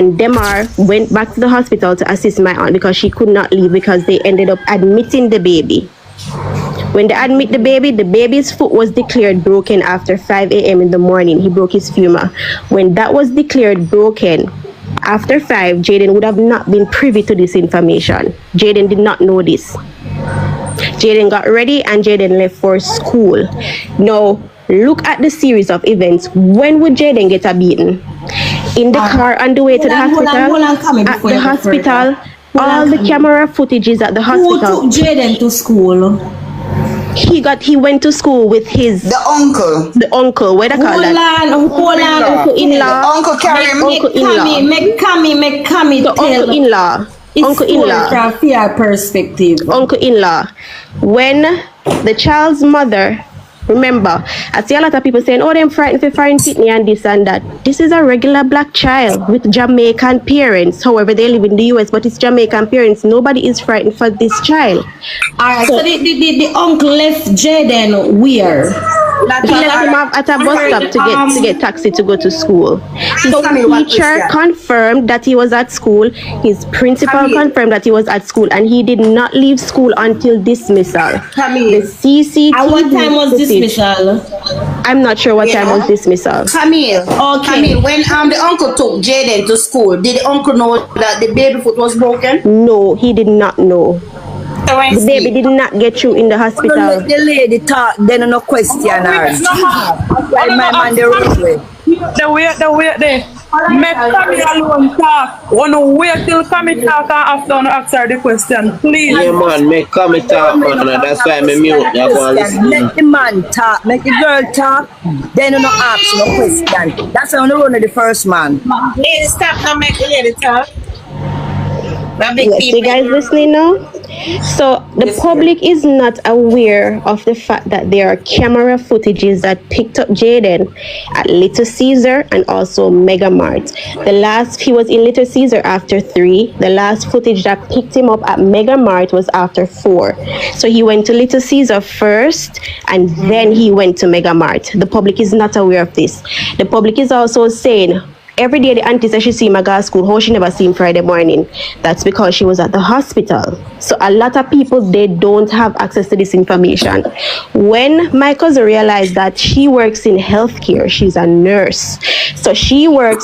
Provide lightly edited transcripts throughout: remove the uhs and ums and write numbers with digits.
when Demar went back to the hospital to assist my aunt because she could not leave because they ended up admitting the baby. When they admit the baby's foot was declared broken after 5 a.m. in the morning. He broke his femur. When that was declared broken, after 5, Jayden would have not been privy to this information. Jayden did not know this. Jayden got ready and Jayden left for school. Now, look at the series of events. When would Jayden get a beating? In the car on the way to the hospital? At the hospital. All the camera footage is at the hospital. Who took Jayden to school? He went to school with his uncle. The uncle. What do they call that? Uncle in-law. Uncle Karim. Uncle in-law. Make Kami the uncle in-law. Uncle in-law. From fear perspective. Uncle in-law. When the child's mother, remember, I see a lot of people saying, oh, they're frightened for foreign Sydney and this and that. This is a regular black child with Jamaican parents. However, they live in the US, but it's Jamaican parents. Nobody is frightened for this child. Alright, so the uncle left Jayden where? He left him off at a bus stop to get taxi to go to school. His teacher confirmed that he was at school. His principal confirmed that he was at school, and he did not leave school until dismissal. The CCTV. At what time was dismissal? I'm not sure what time was dismissal. Camille, Camille, when the uncle took Jayden to school, did the uncle know that the baby foot was broken? No, he did not know. The baby did not get through in the hospital. Let the lady talk, then no question her. Like my man, the wait there. Make Camille alone talk. Wanna wait till Camille talk and after answer the question, please. Yeah, man, make Camille talk, man. That's why I'm mute. You go and listen. Let the man talk, make the girl talk, then no ask no question. That's how you run the first man. Lady, stop now, make the lady talk. Yes, you guys listening now? So the public is not aware of the fact that there are camera footages that picked up Jayden at Little Caesar and also Mega Mart. He was in Little Caesar after 3. The last footage that picked him up at Mega Mart was after 4. So he went to Little Caesar first and then he went to Mega Mart. The public is not aware of this. The public is also saying, every day the auntie says she see my girl school, how she never see him Friday morning. That's because she was at the hospital. So a lot of people, they don't have access to this information. When my cousin realized that she works in healthcare, she's a nurse. So she worked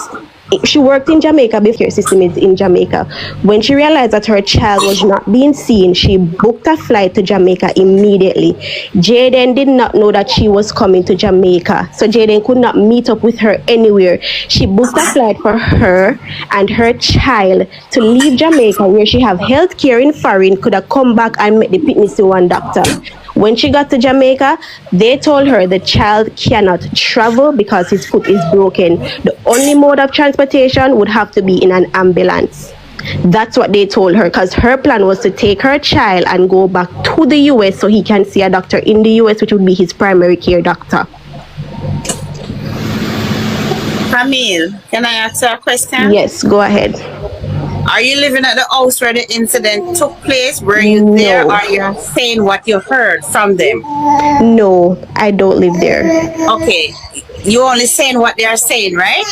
in Jamaica before system is in Jamaica. When she realized that her child was not being seen, she booked a flight to Jamaica immediately. Jayden did not know that she was coming to Jamaica, so Jayden could not meet up with her anywhere. She booked a flight for her and her child to leave Jamaica, where she have health care in foreign, could have come back and met the fitness to one doctor. When she got to Jamaica, they told her the child cannot travel because his foot is broken. The only mode of transportation would have to be in an ambulance. That's what they told her, because her plan was to take her child and go back to the US so he can see a doctor in the US, which would be his primary care doctor. Camille, can I ask you a question? Yes, go ahead. Are you living at the house where the incident took place? Were you there, or are you saying what you heard from them? No, I don't live there. Okay. You only saying what they are saying, right?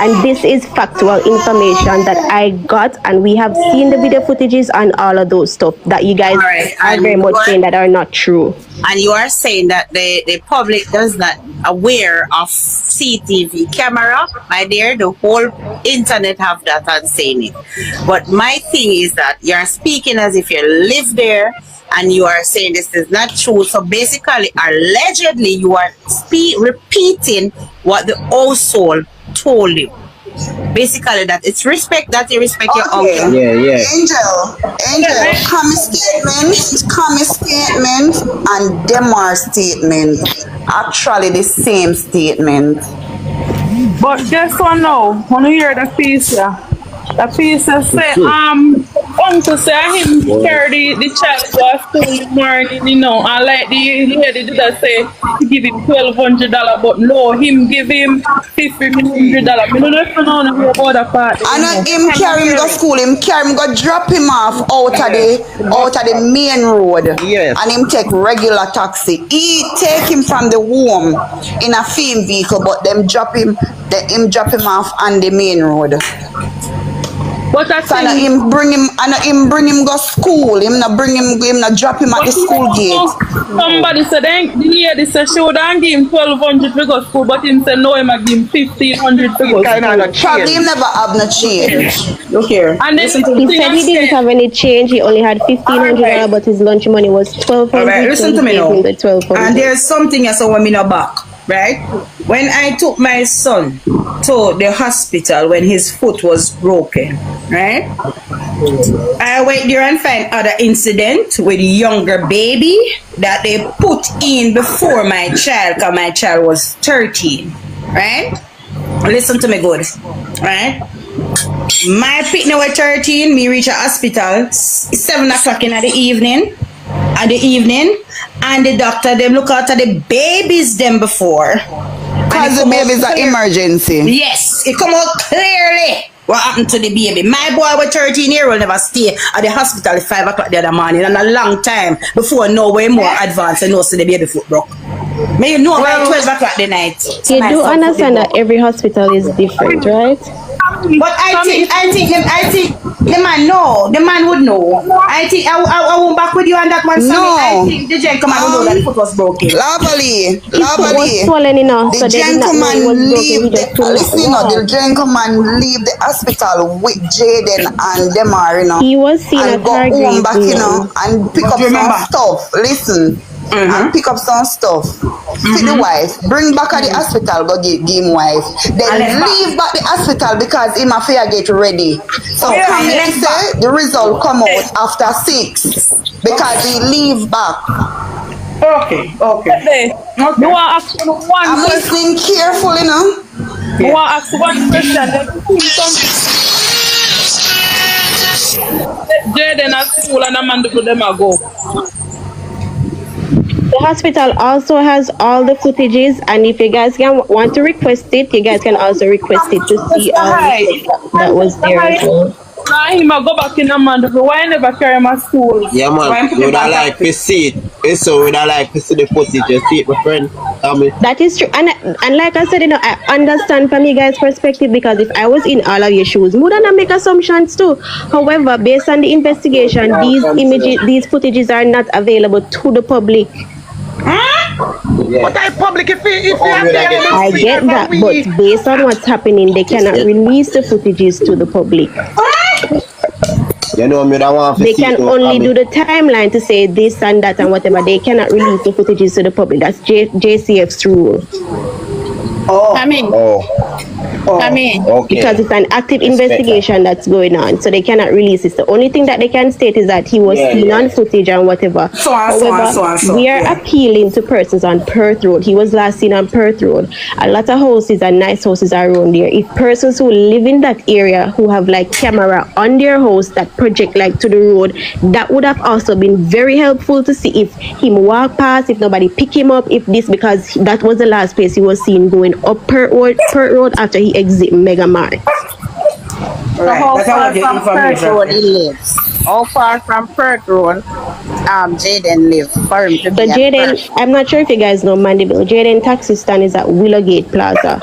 And this is factual information that I got, and we have seen the video footages and all of those stuff that you guys are very much saying that are not true. And you are saying that the public does not aware of CTV camera. My dear, the whole internet have that and saying it. But my thing is that you're speaking as if you live there, and you are saying this is not true. So basically, allegedly, you are repeating what the household told you. Basically, that it's respect that you respect your uncle. Yeah. Angel, Kami statement and Demar statement. Actually, the same statement. But guess what now? When you hear the piece, the piece say, uncle say him carry the child to school in the morning, you know, and like the lady did that say he give him $1,200, but no, him give him $1,500. I don't know if you know about that part. And him carry him to school, him carry him go drop him off out of the main road. Yes. And him take regular taxi. He take him from the home in a theme vehicle, but them drop him off on the main road. But I So I know think him bring him go school. Him not drop him at the school gate. somebody said the lady said she would give him 1,200 to go school, but him said no, him a give him 1,500 to go school. Probably him never have no change. Look here. And then He said he didn't have any change. He only had $1,500, but his lunch money was $1,200. Alright, listen to me so he now. gave him the $1,200. And there's something else I want me know back, right? When I took my son to the hospital when his foot was broken, right? I went there and find other incident with younger baby that they put in before my child, because my child was 13, right? Listen to me good, right? My pitney was 13, me reach a hospital 7 o'clock in the evening, and the doctor them look after the babies them before. Because the baby's an emergency. Yes, it come out clearly what happened to the baby. My boy was 13-year-old never stay at the hospital at 5 o'clock the other morning, and a long time before no way more advanced and no see the baby foot broke. May you know by 12 o'clock the night. You do understand that every hospital is different, right? But I think the man know. The man would know. I think I won't back with you on that one. No. I think the gentleman would know that the foot was broken. Lovely. His foot was swollen enough, The so they did not know it was broken. He just couldn't listen, walk. the gentleman leave the hospital with Jayden and Demar, He was seen and at go home Hargreaves, back, and pick up some stuff. Listen. And pick up some stuff. See the wife, bring back at the hospital, go give him wife. Then leave back the hospital because him a fear get ready. So come here say the result come out after 6 because he leave back. Okay. you want to ask you one I'm question? listening carefully now. You want to ask one question? Jayden at school and a man to them a go. The hospital also has all the footages, and if you guys want to request it, you guys can also request it to see all the stuff that was there as well. Nah, him a go back in a man. Why never carry him at school? Yeah, man. You would have like to see it. It's so would have like to see the footage. You see it, my friend. Tell me. That is true, and like I said, I understand from you guys' perspective, because if I was in all of your shoes, wouldn't I make assumptions too? However, based on the investigation, these footages are not available to the public. But I public if you I get that, but based on what's happening, they cannot release the footages to the public. You know me, that want to They see can it, only do the timeline to say this and that and whatever. They cannot release the footages to the public. That's JCF's rule. I mean, Okay. Because it's an active investigation that's going on, so they cannot release it. The only thing that they can state is that he was seen on footage and whatever. We are appealing to persons on Perth Road. He was last seen on Perth Road. A lot of houses and nice houses are around there. If persons who live in that area who have like camera on their house that project like to the road, that would have also been very helpful to see if him walk past, if nobody pick him up, if this, because that was the last place he was seen going up Perth Road after he exit Mega Mart. How far from Perth Road he lives? How far from Perth Road Jayden lives for him to So be Jayden, I'm not sure if you guys know Mandeville. Jayden taxi stand is at Willowgate Plaza.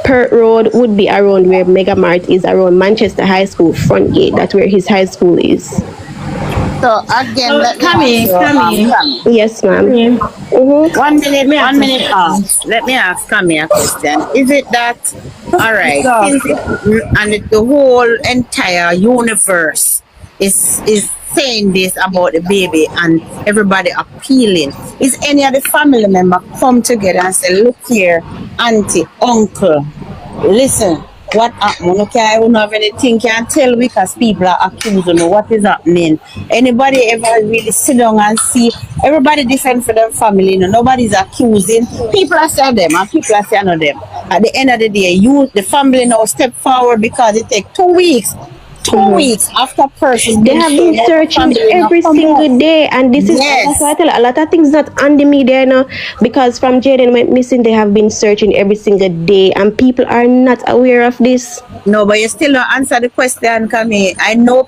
Perth Road would be around where Mega Mart is, around Manchester High School front gate. That's where his high school is. So again, let me ask Yes, ma'am. Mm-hmm. 1 minute. Let me ask Cammy a question. Is it that, all right, and the whole entire universe is saying this about the baby and everybody appealing? Is any of the family member come together and say, look here, auntie, uncle, listen, what happened? Okay, I don't have anything can tell because people are accusing me. What is happening? Anybody ever really sit down and see? Everybody different for their family. Nobody's accusing. People are saying them and people are saying them. At the end of the day, the family now step forward because it takes 2 weeks. 2 weeks after person. They have been searching every single day, and this is that's why I tell you, a lot of things not on the media now, because from Jayden went missing, they have been searching every single day, and people are not aware of this. No, but you still don't answer the question, Camille. I know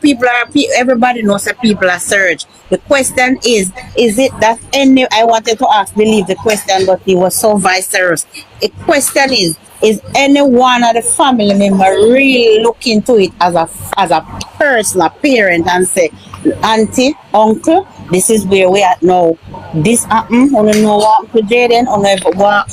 everybody knows that people are searched. The question is it that I wanted to ask, believe the question, but it was so vice versa. The question is is any one of the family member really look into it as a person, a parent, and say, auntie, uncle, this is where we are now. This happened, I don't know what to Jayden, I don't know what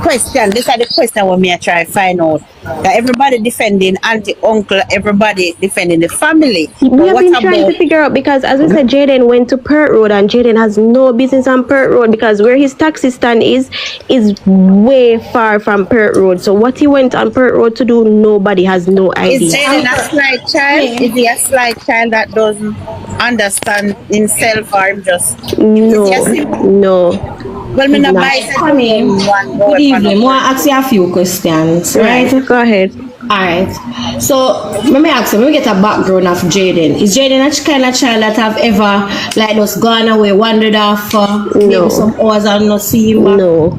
question. These are the question we may try to find out. That everybody defending auntie, uncle, everybody defending the family. We have been trying to figure out, because as I said, Jayden went to Pert Road, and Jayden has no business on Pert Road because where his taxi stand is way far from Pert Road. So what he went on Pert Road to do, nobody has no idea. Is Jayden a slight child? Is he a slight child that doesn't understand himself, or him just no. Well, me not buy Good evening. I want to ask you a few questions, right? Go ahead. Alright. So let me ask you, let me get a background of Jayden. Is Jayden a kind of child that have ever like just gone away, wandered off maybe some hours and not see him back? No.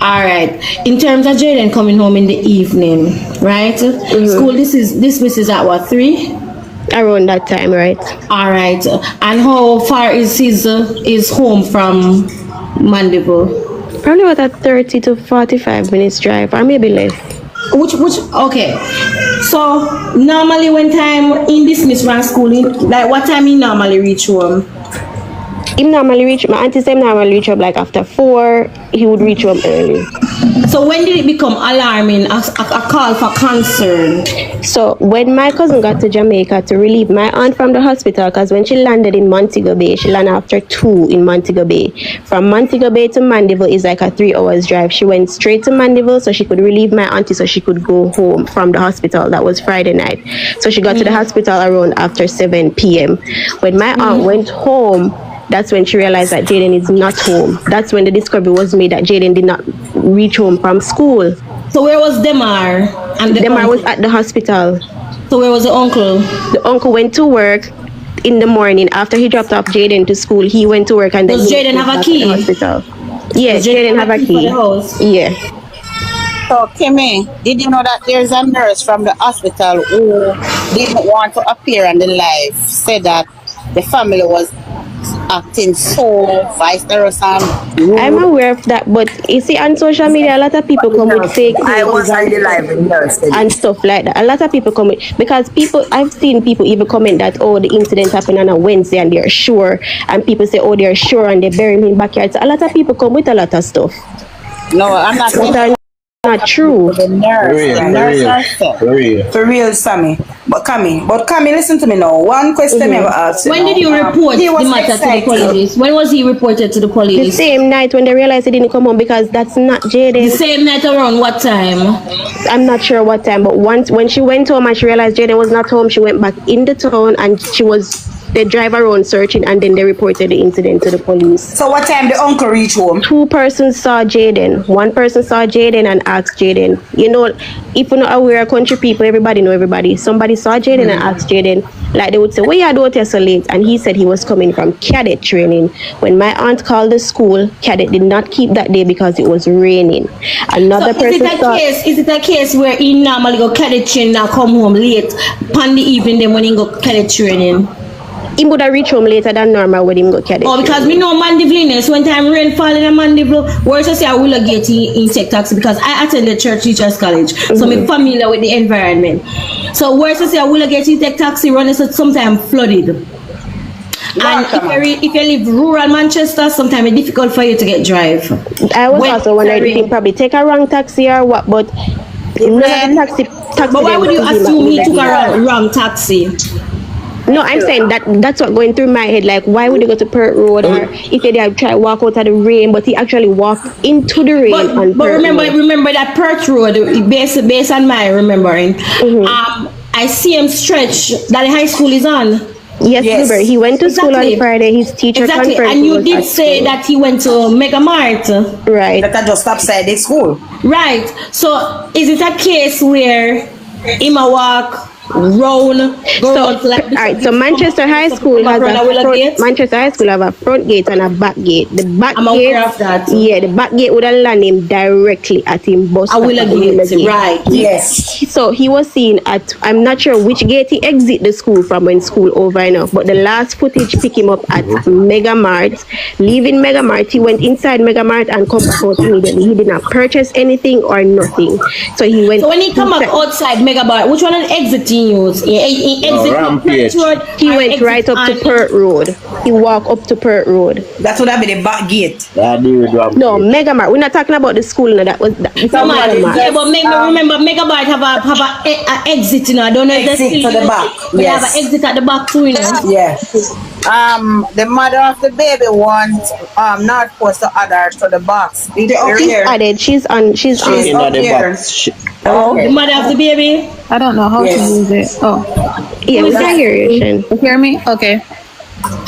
Alright. In terms of Jayden coming home in the evening, right? School dismisses at what, 3? Around that time, right? Alright. And how far is his home from Mandeville? Probably about a 30 to 45 minutes drive, or maybe less. Okay. So normally when time in dismiss from school, like what time he normally reach home? My auntie said him normally reach up like after 4. He would reach home early. So when did it become alarming, a call for concern? So when my cousin got to Jamaica to relieve my aunt from the hospital, because when she landed in Montego Bay, she landed after 2 in Montego Bay. From Montego Bay to Mandeville is like a 3 hours drive. She went straight to Mandeville so she could relieve my auntie so she could go home from the hospital. That was Friday night. So she got to the hospital around after 7 p.m. When my aunt went home, that's when she realized that Jayden is not home. That's when the discovery was made that Jayden did not reach home from school. So where was Demar? And Demar was at the hospital. So where was the uncle? The uncle went to work in the morning. After he dropped off Jayden to school, he went to work and then does Jayden have a key? Hospital. Yes, Jayden have a key. Yeah. So, Kimmy, did you know that there's a nurse from the hospital who didn't want to appear on the live, said that the family was acting so vice I'm aware of that, but you see on social media a lot of people come with fake I was on the live and stuff like that. A lot of people come with, because I've seen people even comment that, oh, the incident happened on a Wednesday and they're sure, and people say, oh, they're sure and they bury him in backyard. So a lot of people come with a lot of stuff. No, I'm not saying not true. The nurse. For real, Sammy. But Kami, listen to me now. One question I ever asked. When did you report the matter to the police? When was he reported to the police? The same night when they realized he didn't come home, because that's not Jayden. The same night around what time? I'm not sure what time, but once when she went home and she realized Jayden was not home, she went back in the town and they drive around searching, and then they reported the incident to the police. So what time the uncle reached home? 2 persons saw Jayden. 1 person saw Jayden and asked Jayden. You know, if you're not aware of country people, everybody know everybody. Somebody saw Jayden and asked Jayden, like they would say, where you do it so late? And he said he was coming from cadet training. When my aunt called the school, cadet did not keep that day because it was raining. Another person is it a case where he normally go cadet training and come home late on the evening then when he go cadet training? He would have reached home later than normal when him go cadet. Oh, because me know Mandeville, when time rain falling in Mandeville, where I say I will get in take taxi because I attended Church Teachers College, so I'm familiar with the environment. So where I say I will get in take taxi, run is sometimes flooded. And if you live rural Manchester, sometimes it's difficult for you to get drive. I was also wondering if you probably take a wrong taxi or what, but none of the taxi. But why would you assume he took a wrong taxi? No, I'm saying that's what going through my head. Like, why would he go to Pert Road, or if they had tried to walk out of the rain, but he actually walked into the rain. But remember that Pert Road, based on my remembering, I see him stretch that the high school is on. Yes, remember, he went to school on Friday. His teacher confirmed. And you did say that he went to Mega Mart. Right. That I just outside the school. Right. So is it a case where him a walk round. So, all right. So Manchester High School has Manchester High School have a front gate and a back gate. The back I'm gate, aware of that. yeah, the back gate would have land him directly at him bus stop. Right. Yes. So he was seen at, I'm not sure which gate he exit the school from when school over enough, but the last footage pick him up at Mega Mart. Leaving Mega Mart, he went inside Mega Mart and come back out immediately. He did not purchase anything or nothing. So he went. So when he come up outside Mega Mart, which one of the exit he used? He Rampage. He went right up to Pert Road. He walked up to Pert Road. That would have been the back gate. No, Mega Mart. We're not talking about the school. No, that was Mega Mart. Yeah, but remember, Mega Mart have a exit. You know, I don't know if exit still to the back. They Yes. have an exit at the back too. You know. Yeah. The mother of the baby wants not supposed to add her to the box. She's added. She's on. in the box. The mother of the baby. I don't know how to use it. Oh, Yeah, we can hear you, Shan. you hear me? Okay.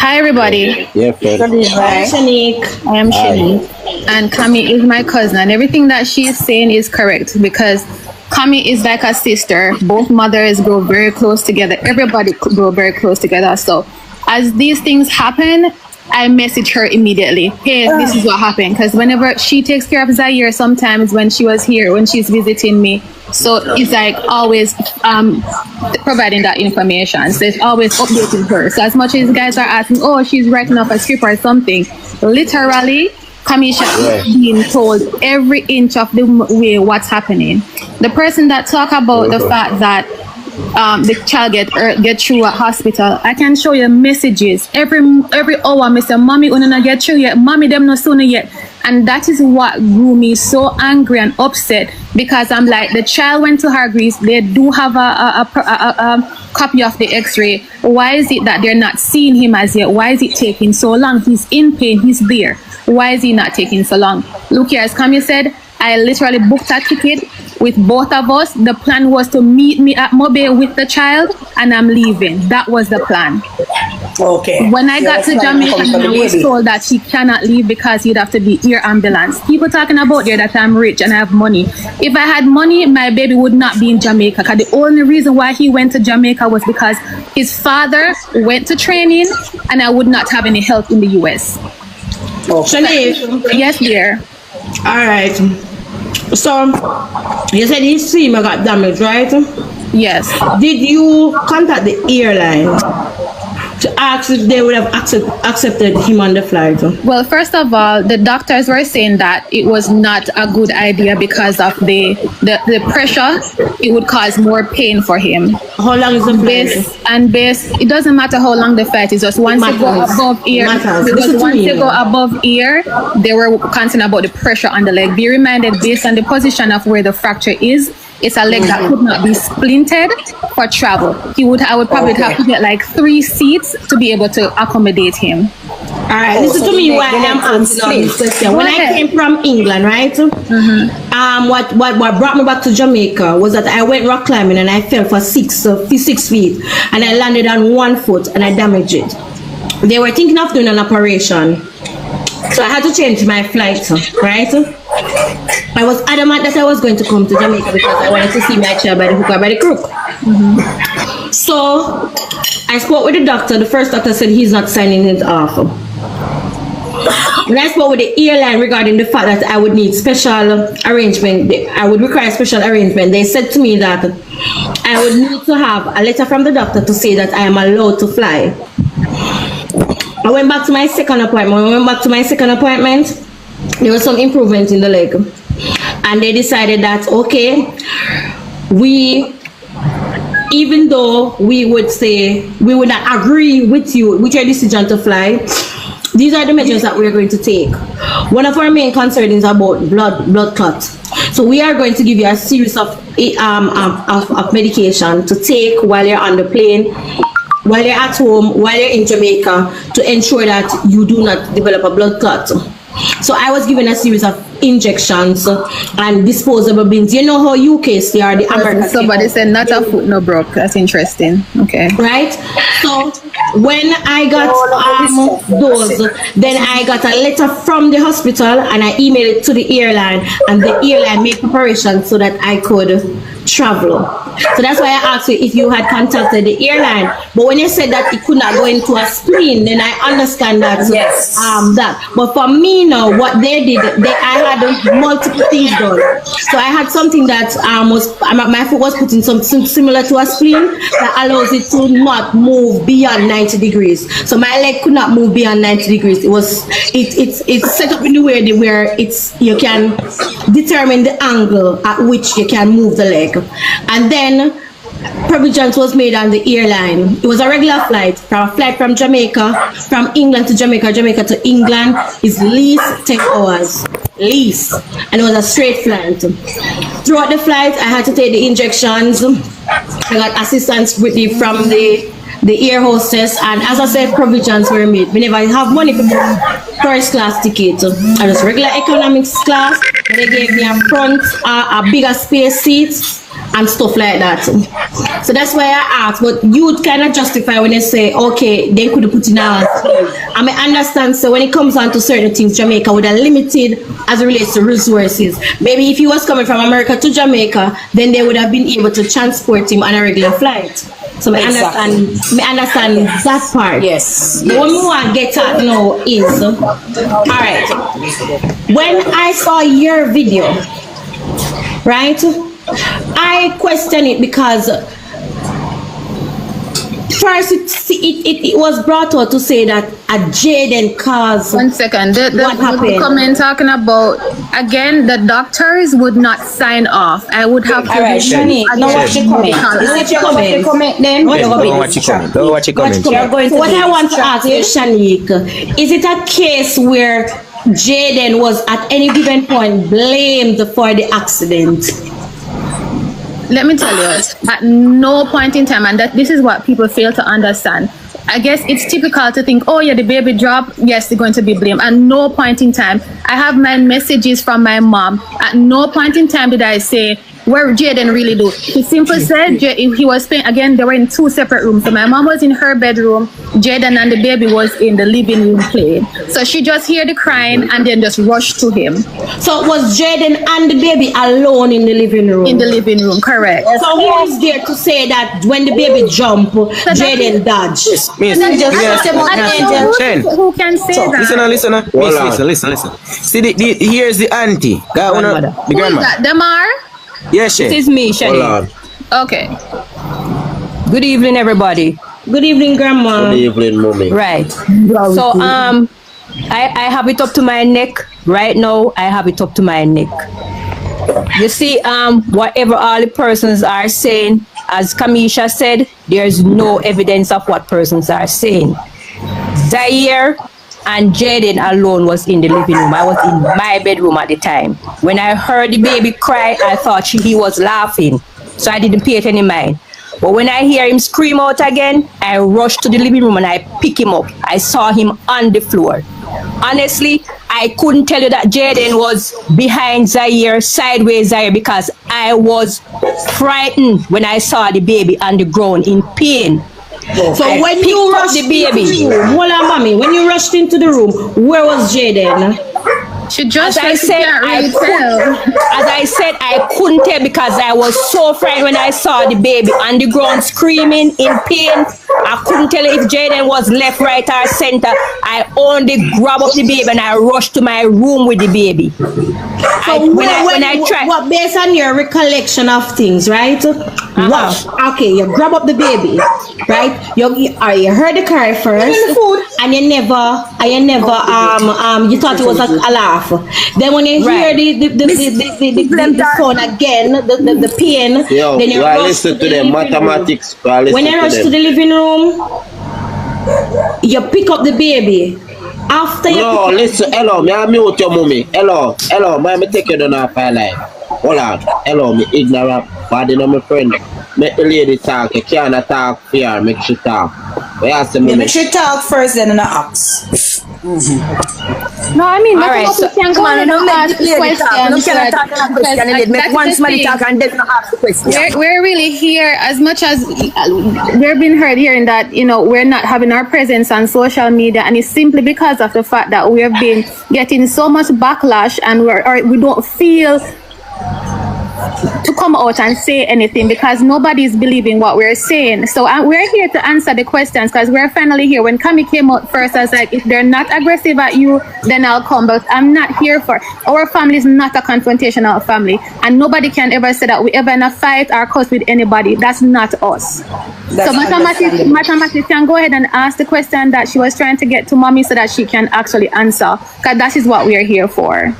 Hi, everybody. Yeah, friend. Hi, Shanique. I am Shani, and Kami is my cousin, and everything that she is saying is correct because Kami is like a sister. Both mothers grow very close together. Everybody grow very close together. So, as these things happen, I message her immediately. Hey, this is what happened. Because whenever she takes care of Zaire, sometimes when she was here, when she's visiting me, so it's like always providing that information. So it's always updating her. So as much as guys are asking, oh, she's writing up a script or something, literally, Kamisha is being told every inch of the way what's happening. The person that talk about the fact that the child get through at hospital, I can show you messages every hour. Me say, mommy, we not get through yet. Mommy, them no sooner yet. And that is what grew me so angry and upset because I'm like, the child went to Hargreaves. They do have a copy of the X-ray. Why is it that they're not seeing him as yet? Why is it taking so long? He's in pain. He's there. Why is he not taking so long? Look here, as Kami said, I literally booked a ticket with both of us. The plan was to meet me at Mobile with the child, and I'm leaving. That was the plan. Okay. When I got to Jamaica, I was told that she cannot leave because you'd have to be air ambulance. People talking about there that I'm rich and I have money. If I had money, my baby would not be in Jamaica. Because the only reason why he went to Jamaica was because his father went to training, and I would not have any help in the US. Shanique. Yes, dear. All right. So you said his femur got damaged, right? Yes. Did you contact the airline to ask if they would have accepted him on the flight? Well, first of all, the doctors were saying that it was not a good idea because of the pressure. It would cause more pain for him. How long is the flight? It doesn't matter how long the flight is. Just once you go above ear, because once you go above ear, they were concerned about the pressure on the leg. Be reminded, based on the position of where the fracture is, it's a leg that could not be splintered for travel. I would probably have to get like 3 seats to be able to accommodate him. All right, listen to me why I'm answering this question. When I came from England, right? What brought me back to Jamaica was that I went rock climbing and I fell for 6 feet, and I landed on 1 foot and I damaged it. They were thinking of doing an operation, so I had to change my flight, right? I was adamant that I was going to come to Jamaica because I wanted to see my child by the hook or by the crook. So I spoke with the doctor. The first doctor said he's not signing it off. When I spoke with the airline regarding the fact that I would need special arrangement, I would require special arrangement, they said to me that I would need to have a letter from the doctor to say that I am allowed to fly. I went back to my second appointment. There was some improvement in the leg, and they decided that okay, even though we would say we would not agree with your decision to fly, these are the measures that we're going to take. One of our main concerns is about blood clots. So we are going to give you a series of medication to take while you're on the plane, while you're at home, while you're in Jamaica, to ensure that you do not develop a blood clot. So I was given a series of injections and disposable bins. You know how UKs they are the American. Somebody said not a foot no broke. That's interesting. Okay. Right. So when I got those, then I got a letter from the hospital and I emailed it to the airline, and the airline made preparations so that I could travel. So that's why I asked you if you had contacted the airline. But when you said that it could not go into a spleen, then I understand that. Yes. That. But for me now, what they did, I had multiple things done. So I had something that my foot was put in something similar to a spleen that allows it to not move beyond 90 degrees. So my leg could not move beyond 90 degrees. It's set up in the way where you can determine the angle at which you can move the leg. And then provisions was made on the airline. It was a regular flight from Jamaica, from England to Jamaica, Jamaica to England is least 10 hours. Least. And it was a straight flight. Throughout the flight, I had to take the injections. I got assistance with from the air hostess, and as I said, provisions were made. Whenever I have money for first class ticket, I was regular economics class. They gave me a front, a bigger space seats and stuff like that. So that's why I asked, but you would kind of justify when they say, okay, they could have put in a I may understand, so when it comes on to certain things, Jamaica would have limited as it relates to resources. Maybe if he was coming from America to Jamaica, then they would have been able to transport him on a regular flight. So I understand that part. Yes. But what we want to get at now is, all right, when I saw your video, right, I question it because first it was brought out to say that a Jayden caused. 1 second. What happened? Comment talking about, again, the doctors would not sign off. I would have to. All right, Shani, now watch your comment. Is it your comment then? Don't watch your comment. Don't watch your comment. So what I want to ask you, Shanique, is it a case where Jayden was at any given point blamed for the accident? Let me tell you, at no point in time, and that this is what people fail to understand. I guess it's typical to think, oh yeah, the baby dropped, yes, they're going to be blamed. At no point in time, I have my messages from my mom. At no point in time did I say, where Jayden really do. He simply said he was playing, again, they were in two separate rooms. So my mom was in her bedroom, Jayden and the baby was in the living room playing. So she just heard the crying and then just rushed to him. So was Jayden and the baby alone in the living room? In the living room, correct. So who is there to say that when the baby jumped, Jayden dodged? Who can say that? Listen. See, here's the auntie. The grandma. Damar? Yes, This is me, Shani. Okay. Good evening, everybody. Good evening, Grandma. Good evening, mommy. Right. So, I have it up to my neck. Right now, I have it up to my neck. You see, whatever all the persons are saying, as Kamisha said, there's no evidence of what persons are saying. Zaire and Jayden alone was in the living room. I was in my bedroom at the time. When I heard the baby cry, I thought he was laughing. So I didn't pay it any mind. But when I hear him scream out again, I rushed to the living room and I pick him up. I saw him on the floor. Honestly, I couldn't tell you that Jayden was behind Zaire, sideways Zaire, because I was frightened when I saw the baby on the ground in pain. So when you rushed the baby, hold on, mommy. When you rushed into the room, where was Jayden? She just as I said, I couldn't tell because I was so frightened when I saw the baby on the ground screaming in pain. I couldn't tell if Jayden was left, right, or center. I only grabbed up the baby and I rushed to my room with the baby. What based on your recollection of things, right? Okay, you grab up the baby, right? You heard the cry first, and you thought it was a laugh. Then when you hear the phone again, the pain, then you listen to the mathematics. When you rush to the living room, you pick up the baby. After no, listen, hello, may I mute your mommy? Hello, may I take you down off my life? Hold on, hello, me ignorant, body no my friend. Make the lady talk, you can't talk for her, make she talk. Make she talk first, then I ask. No, I mean, All right, but so you can go come on, ahead don't and make ask the the lady talk. question. You cannot talk on a question. Make That's one the somebody thing. talk and then not ask the question. We're really here as much as we're being heard here in that, we're not having our presence on social media, and it's simply because of the fact that we have been getting so much backlash, and we don't feel to come out and say anything because nobody's believing what we're saying. So we're here to answer the questions because we're finally here. When Kami came out first, I was like, if they're not aggressive at you, then I'll come. But I'm not here for, our family is not a confrontational family. And nobody can ever say that we ever in a fight or cuss with anybody. That's not us. So Mathematics can go ahead and ask the question that she was trying to get to mommy so that she can actually answer. Because that is what we are here for.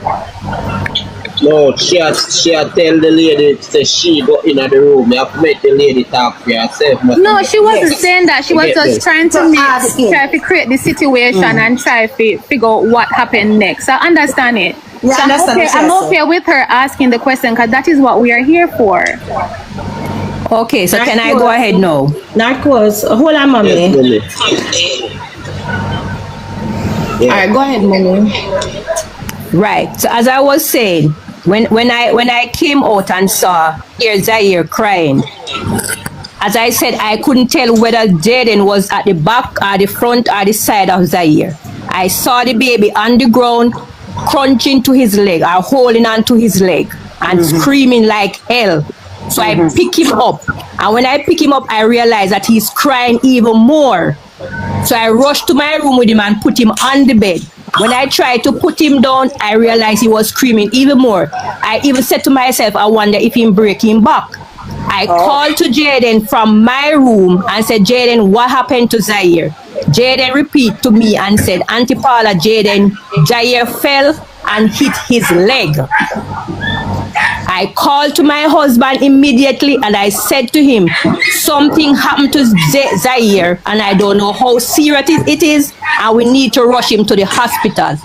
No, she had tell the lady say she go in the room. You have to make the lady talk for herself. No, she wasn't saying that. She was just trying to create the situation and try to figure out what happened next. I understand it. Yeah, so I'm okay with her asking the question because that is what we are here for. Okay, so can I go ahead now? Narcos. Hold on, mommy. All right, go ahead, mommy. Right. So as I was saying, when I came out and saw Zaire crying, as I said, I couldn't tell whether Jayden was at the back or the front or the side of Zaire. I saw the baby on the ground, crunching to his leg or holding on to his leg and screaming like hell. So I pick him up. And when I pick him up, I realized that he's crying even more. So I rushed to my room with him and put him on the bed. When I tried to put him down, I realized he was screaming even more. I even said to myself, I wonder if he'll break him back. I called to Jayden from my room and said, Jayden, what happened to Zaire? Jayden repeated to me and said, Auntie Paula, Zaire fell and hit his leg. I called to my husband immediately and I said to him, something happened to Zaire and I don't know how serious it is and we need to rush him to the hospital.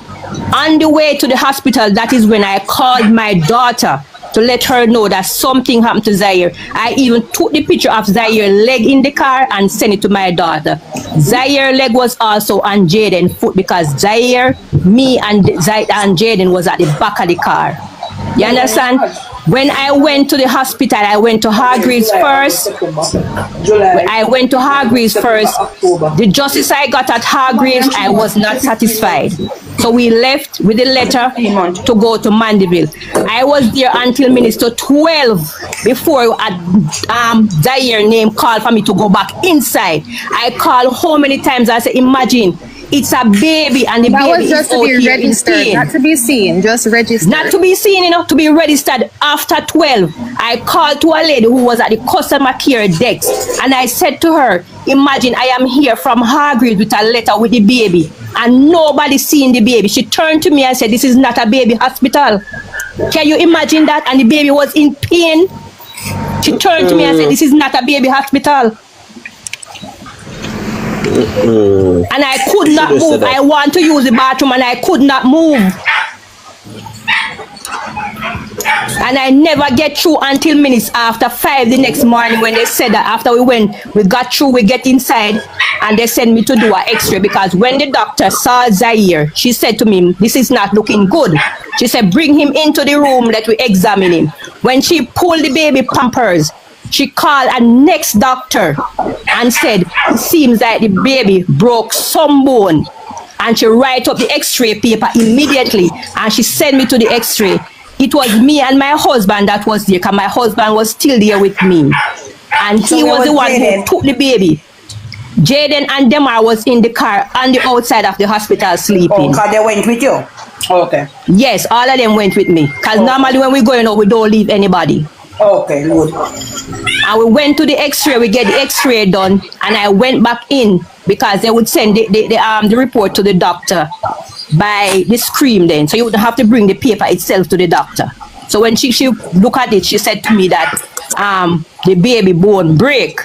On the way to the hospital, that is when I called my daughter to let her know that something happened to Zaire. I even took the picture of Zaire's leg in the car and sent it to my daughter. Zaire's leg was also on Jayden's foot because Zaire, me and Jayden was at the back of the car. You understand? When I went to the hospital, I went to Hargreaves first. The justice I got at Hargreaves, I was not satisfied. So we left with the letter to go to Mandeville. I was there until Minister 12 before Zaire name called for me to go back inside. I called how many times? I said, imagine. It's a baby and the that baby was just is to be out registered, here in not to be seen, just registered. Not to be seen, to be registered after 12. I called to a lady who was at the customer care desk and I said to her, imagine I am here from Hargreaves with a letter with the baby and nobody seeing the baby. She turned to me and said, this is not a baby hospital. Can you imagine that? And the baby was in pain. She turned to me and said, this is not a baby hospital. And I could not move. I want to use the bathroom and I could not move. And I never get through until minutes after 5 the next morning when they said that after we got through, we get inside and they sent me to do an x-ray because when the doctor saw Zaire, she said to me, this is not looking good. She said, bring him into the room, let we examine him. When she pulled the baby pampers, she called a next doctor and said, it seems like the baby broke some bone. And she write up the x-ray paper immediately and she sent me to the x-ray. It was me and my husband that was there because my husband was still there with me. And he was the one who took the baby. Jayden and Demar was in the car on the outside of the hospital sleeping. Oh, because they went with you? Okay. Yes, all of them went with me. Because normally when we going out, we don't leave anybody. Okay, good. And we went to the x-ray, we get the x-ray done, and I went back in because they would send the report to the doctor by the screen then. So you wouldn't have to bring the paper itself to the doctor. So when she looked at it, she said to me that the baby bone break.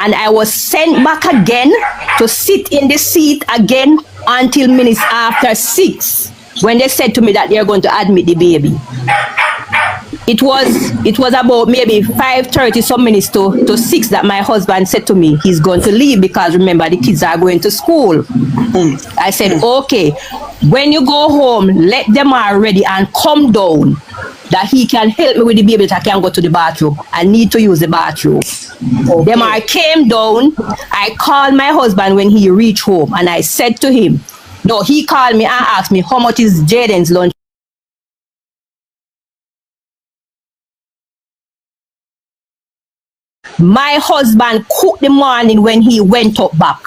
And I was sent back again to sit in the seat again until minutes after 6 when they said to me that they're going to admit the baby. it was about maybe 5:30 some minutes to 6 that my husband said to me he's going to leave because remember the kids are going to school. I said, okay, when you go home, let them are ready and come down that he can help me with the baby that I can go to the bathroom. I need to use the bathroom. Them I came down. I called my husband when he reached home and I said to him, no, he called me and asked me how much is Jayden's lunch. My husband cooked the morning when he went up back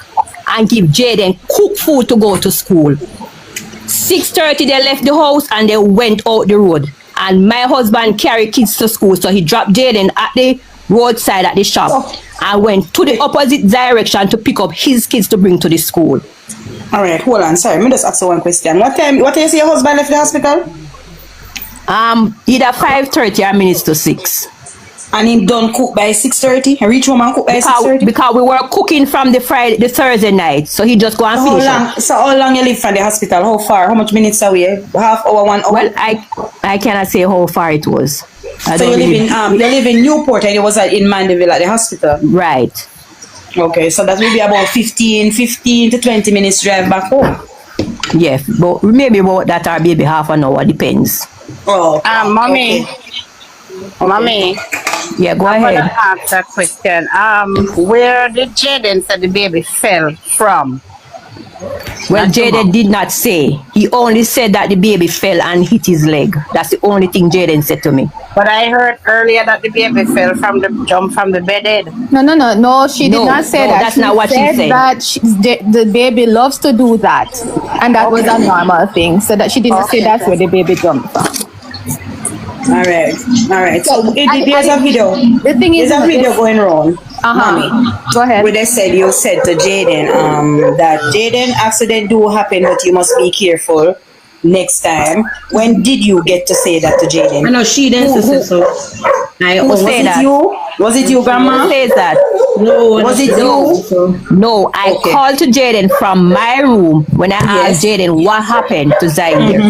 and give Jayden cook food to go to school. 6:30 they left the house and they went out the road. And my husband carried kids to school, so he dropped Jayden at the roadside at the shop and went to the opposite direction to pick up his kids to bring to the school. All right, hold on. Sorry, let me just ask you one question. What time you say your husband left the hospital? Either 5:30 or minutes to 6. And him done cook by 6:30? He reach home and cook by 6:30? Because we were cooking from the Thursday night, so he just go and finish it. So how long you live from the hospital? How far? How much minutes away? Half hour, 1 hour? Well, I cannot say how far it was. So you live in Newport and you was in Mandeville at the hospital? Right. Okay, so that will be about 15 to 20 minutes drive back home. Yeah, but maybe about that or maybe half an hour, depends. Oh, mommy. Okay. Mommy. Yeah, go I'm ahead. gonna ask a question. Where did Jayden say the baby fell from? Well, Jayden did not say. He only said that the baby fell and hit his leg. That's the only thing Jayden said to me. But I heard earlier that the baby fell from the jump from the bed head. No, she did not say that. That's not what she said. That the baby loves to do that, and that was a normal thing. So that she didn't say that's where the baby jumped from. All right. So there's a video. The thing is, there's a video going around. Mommy, go ahead. Where you said to Jayden that Jayden accident do happen, but you must be careful next time. When did you get to say that to Jayden? I know she didn't say so. Who said that? Was it you, Grandma? Who says that? No. Was it you? No, I called to Jayden from my room when I asked Jayden what happened to Zaire.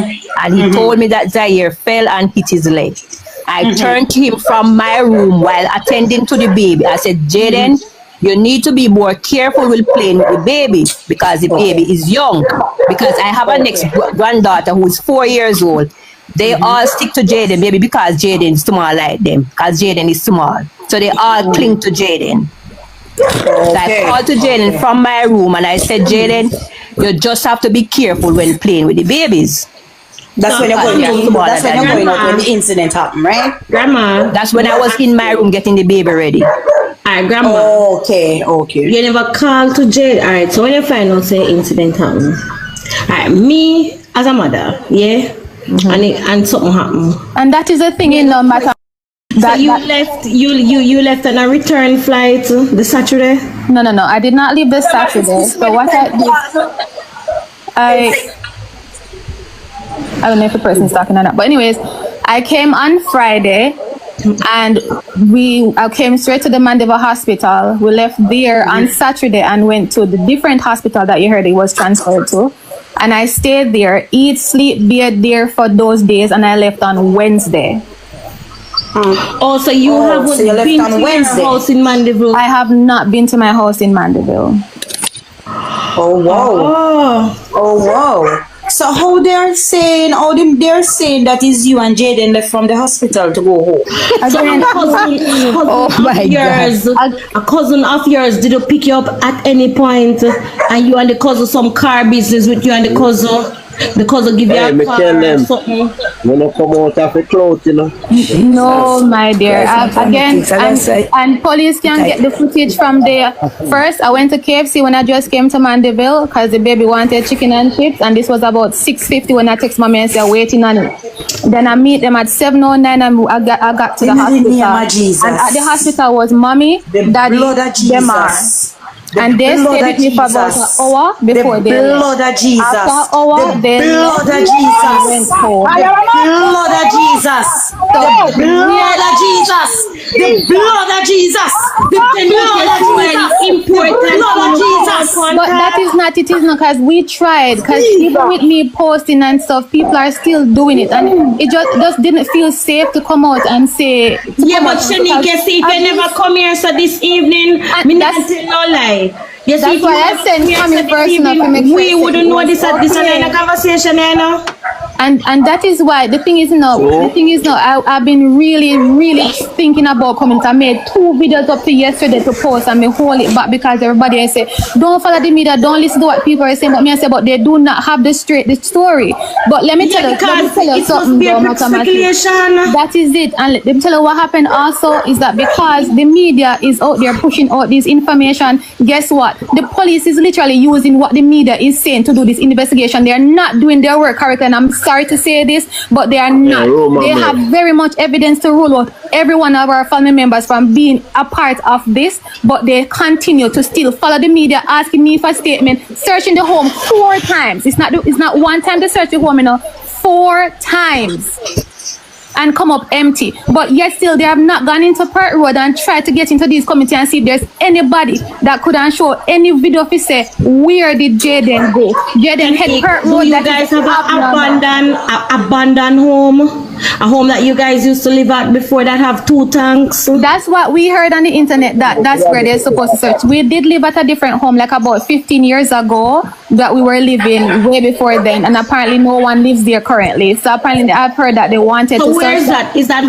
And he told me that Zaire fell and hit his leg. I turned to him from my room while attending to the baby. I said, Jayden, you need to be more careful with playing with the baby because the baby is young. Because I have a next granddaughter who is 4 years old. They all stick to Jayden, baby, because Jayden is small like them. Because Jayden is small. So they all cling to Jayden. So I called to Jayden from my room and I said, Jayden, you just have to be careful when playing with the babies. That's when you're going out when the incident happened, right? Grandma. That's when I was in my room getting the baby ready. Alright, Grandma. Okay. You never called to Jade. Alright, so when you find out say incident happened. Alright, me as a mother, yeah? And something happened. And that is the thing in no matter. So you left on a return flight the Saturday? No. I did not leave the Saturday. So what I did, I don't know if the person's talking or not. But anyways, I came on Friday and I came straight to the Mandeville hospital. We left there on Saturday and went to the different hospital that you heard he was transferred to. And I stayed there, eat, sleep, be there for those days, and I left on Wednesday. Oh, so you haven't been to your house in Mandeville? I have not been to my house in Mandeville. Oh, wow. So how they're saying that is you and Jayden left from the hospital to go home? Again, a cousin of yours did you pick you up at any point and you and the cousin some car business with you and the cousin give you a car or something? When you come out of the clothes, you know. No, my dear. And police can get the footage from there. First, I went to KFC when I just came to Mandeville because the baby wanted chicken and chips, and this was about 6:50 when I text mommy and said waiting on it. Then I meet them at 7:09 and I got to the hospital. And at the hospital was mommy, daddy, Demar. And they stayed with me for about an hour before they left. Blood of Jesus. After an hour, they blood of Jesus. went home. The blood of Jesus. The blood of Jesus. The blood of Jesus. The blood of Jesus. Important. Blood of Jesus. But that is not, it is not, because we tried, because even with me posting and stuff, people are still doing it, and it just didn't feel safe to come out and say. Yeah, but Shanique, see, if you never come here, so this evening, me not tell no lie. Yes, that's why I sent Tommy personal to make sure we wouldn't know this at this in a conversation, you know. And that is why the thing is now. The thing is now. I've been really thinking about coming. I made 2 videos up to yesterday to post, and me hold it back because everybody I say don't follow the media, don't listen to what people are saying. But me I say, but they do not have the story. But let me tell you something, though, Mathematics. That is it. And let me tell you what happened also is that because the media is out there pushing out this information, guess what? The police is literally using what the media is saying to do this investigation. They are not doing their work correctly, and I'm sorry to say this, but they are not. They have very much evidence to rule out every one of our family members from being a part of this, but they continue to still follow the media, asking me for a statement, searching the home 4 times. It's not one time they search the home, 4 times. And come up empty. But yet still they have not gone into Park Road and tried to get into these committee and see if there's anybody that could show any video to say where did Jayden go. Jayden head Park Road. Do you guys have an abandoned home? A home that you guys used to live at before that have 2 tanks? That's what we heard on the internet, that's where they're supposed to search. We did live at a different home like about 15 years ago that we were living way before then, and apparently no one lives there currently. So apparently I've heard that they wanted to search. Where is that? Is that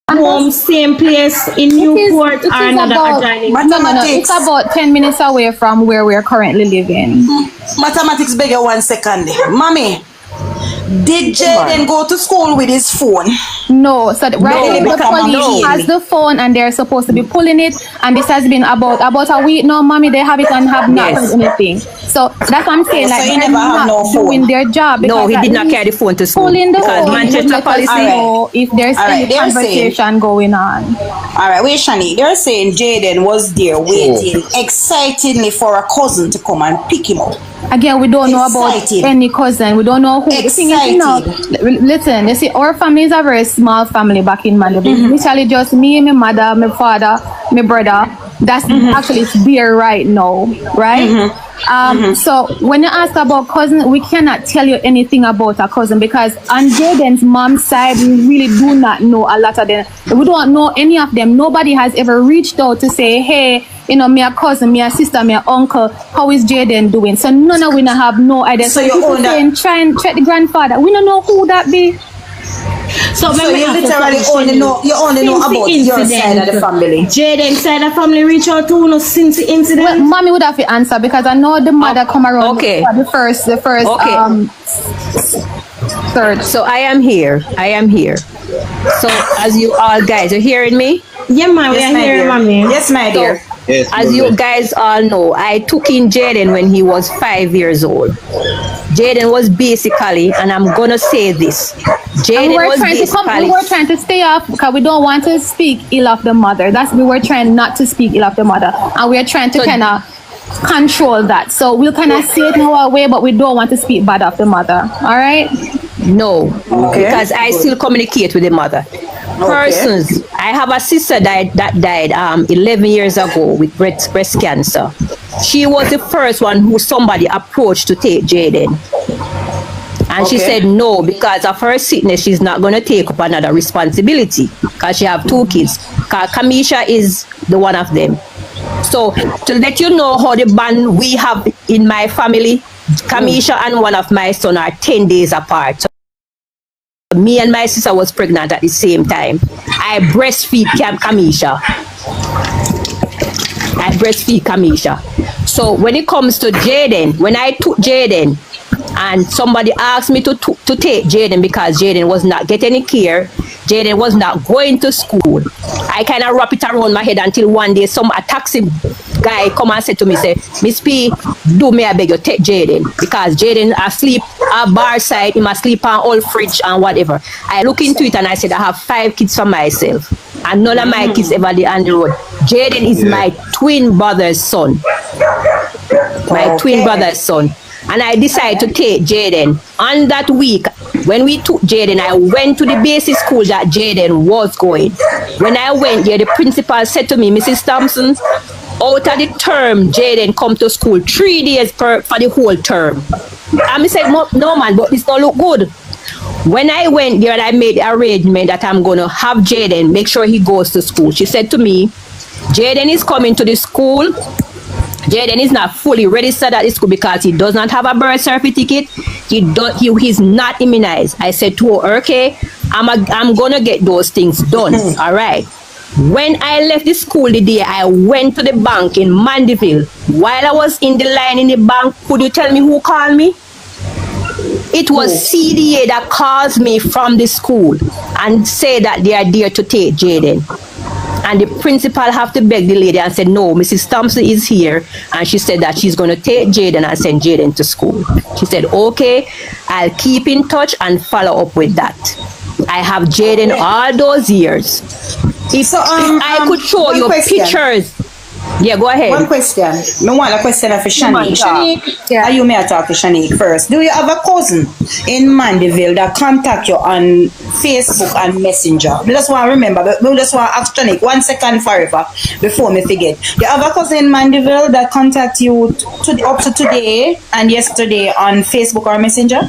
home same place in Newport or another adjoining? No, it's about 10 minutes away from where we're currently living. Mathematics beg you 1 second. Mommy, did Jayden go to school with his phone? No, so the police has the phone and they're supposed to be pulling it, and this has been about a week now, Mommy. They have it and have not done anything. So that's what I'm saying, like they're not doing their job. No, he did not carry the phone to school. Pulling the because phone Manchester policy. Know if there's any conversation going on. Alright, wait, Shani. They're saying Jayden was there waiting excitedly for a cousin to come and pick him up. Again, we don't know about any cousin. We don't know who. The thing is, listen, you see, our family is a very small family back in Mandeville. Literally just me, my mother, my father, my brother. That's actually it's there right now, right? So when you ask about cousin, we cannot tell you anything about a cousin because on Jayden's mom's side, we really do not know a lot of them. We don't know any of them. Nobody has ever reached out to say, hey, me a cousin, me a sister, me a uncle, how is Jayden doing? So none of we have no idea. So you try and check the grandfather. We don't know who that be. So you literally only know about your side of the family. Jayden side of the family reach out to you since the incident. Well, Mommy would have to answer because I know the mother come around for the first third. So I am here. So as you all guys are hearing me? Yeah, ma'am, we are here, Mommy. Yes, my dear. Yes, as you guys all know, I took in Jayden when he was 5 years old. Jayden was basically, and I'm gonna say this, Jayden was basically. We were trying to stay off because we don't want to speak ill of the mother. We were trying not to speak ill of the mother, and we're trying to kind of control that. So we'll kind of say it in our way, but we don't want to speak bad of the mother. All right? No, because I still communicate with the mother. Persons, I have a sister that died 11 years ago with breast cancer. She was the first one who somebody approached to take Jayden. And she said no, because of her sickness, she's not going to take up another responsibility because she have 2 kids. Kamisha is the one of them. So to let you know how the bond we have in my family, Kamisha and one of my sons are 10 days apart. So me and my sister was pregnant at the same time. I breastfeed Kamisha. So when it comes to Jayden, when I took Jayden and somebody asked me to take Jayden because Jayden was not getting any care, Jayden was not going to school, I kind of wrap it around my head until one day a taxi guy come and said to me, say, Miss P, do me I beg you, take Jayden because Jayden asleep at bar side, he must sleep on old fridge and whatever. I look into it and I said I have 5 kids for myself and none of my kids ever did on the road. Jayden is my twin brother's son. My twin brother's son. And I decided to take Jayden. On that week, when we took Jayden, I went to the basic school that Jayden was going. When I went there, the principal said to me, Mrs. Thompson, out of the term, Jayden come to school 3 days for the whole term. And I said, no man, but this don't look good. When I went there and I made the arrangement that I'm going to have Jayden make sure he goes to school, she said to me, Jayden is coming to the school. Jayden is not fully registered at the school because he does not have a birth certificate. He's not immunized. I said to her, okay, I'm going to get those things done. All right. When I left the school the day, I went to the bank in Mandeville. While I was in the line in the bank, could you tell me who called me? It was CDA that calls me from the school and say that they are there to take Jayden. And the principal have to beg the lady and said, no, Mrs. Thompson is here. And she said that she's going to take Jayden and send Jayden to school. She said, okay, I'll keep in touch and follow up with that. I have Jayden all those years. If I could show you pictures. Yeah, go ahead. One question. I want a question for Shanique. Shanique, you may talk to Shanique first. Do you have a cousin in Mandeville that contact you on Facebook and Messenger? I just want to remember, but I just want to ask Shanique 1 second forever before me forget. Do you have a cousin in Mandeville that contact you up to today and yesterday on Facebook or Messenger?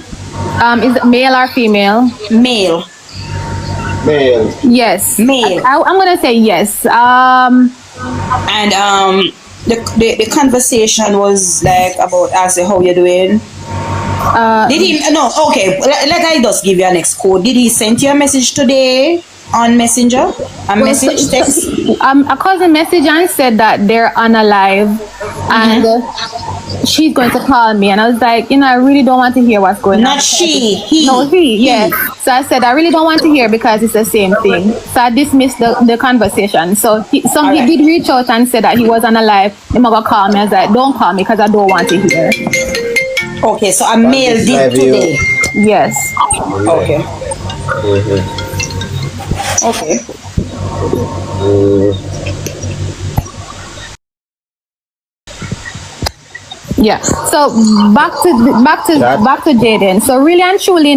Is it male or female? Male. Male. Yes. Male. I'm gonna say yes. And the conversation was like about asking how you're doing. Did he? No. Okay. Let I just give you an next code. Did he send you a message today on Messenger? A message text? A cousin messaged and said that they're on a live, and she's going to call me. And I was like, I really don't want to hear what's going on. Not she. He. No, he. Yeah. So I said, I really don't want to hear because it's the same thing. So I dismissed the conversation. So he did reach out and said that he was on a live. He's going to call me. I was like, don't call me because I don't want to hear. Okay, so a male did today. Yes. Okay. Okay. Yeah. So back to Jayden. So really and truly,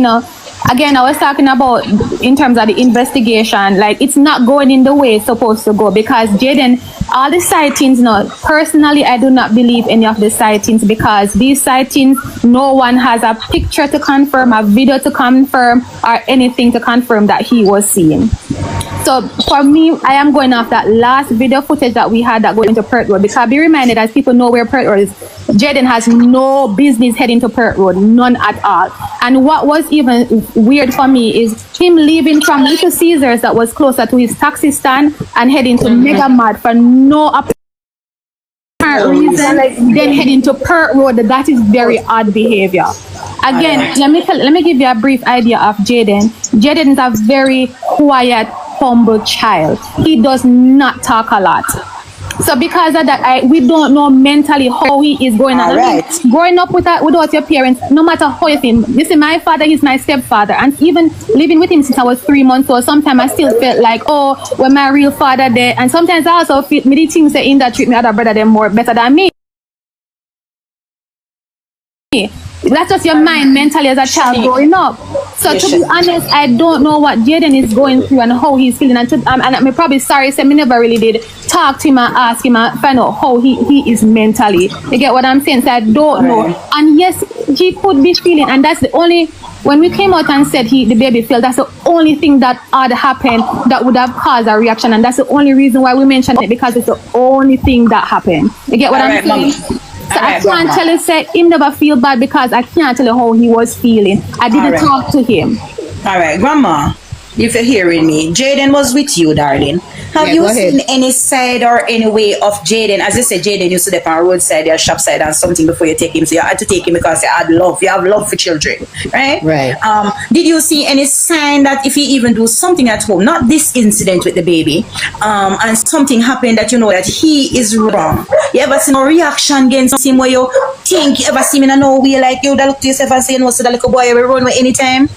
again, I was talking about in terms of the investigation, like it's not going in the way it's supposed to go because Jayden, all the sightings, personally, I do not believe any of the sightings because these sightings, no one has a picture to confirm, a video to confirm, or anything to confirm that he was seen. So for me, I am going off that last video footage that we had that going into Perth Road because be reminded, as people know where Perth Road is, Jayden has no business heading to Perth Road, none at all. And what was even weird for me is him leaving from Little Caesars that was closer to his taxi stand and heading to Mega Mart for no apparent reason, then heading to Perth Road. That is very odd behavior. Again, let me give you a brief idea of Jayden. Jayden is a very quiet, humble child. He does not talk a lot. So because of that, we don't know mentally how he is going on. I mean, growing up without your parents, no matter how you feel. You see, my father is my stepfather, and even living with him since I was 3 months old, sometimes I still felt like, when my real father there. And sometimes I also feel many things that in that treat me other brother them more better than me. That's just your mind mentally as a child growing up. So to be honest, I don't know what Jayden is going through and how he's feeling. And I'm probably sorry, so I never really did talk to him and ask him and find out how he is mentally. You get what I'm saying? So I don't know. And yes, he could be feeling, and that's the only, when we came out and said the baby felt, that's the only thing that had happened that would have caused a reaction. And that's the only reason why we mentioned it, because it's the only thing that happened. You get what I'm saying? So I can't tell you, say, him never feel bad because I can't tell you how he was feeling. I didn't talk to him. All right, Grandma, if you're hearing me, Jayden was with you, darling. Have you seen any side or any way of Jayden? As you said, Jayden used to be on roadside or shop side and something before you take him. So you had to take him because you had love. You have love for children, right? Right. Did you see any sign that if he even do something at home, not this incident with the baby, and something happened that you know that he is wrong? You ever see no reaction against him where you think, you ever see him in a no way like you that look to yourself and say, no, so that little boy will run away anytime?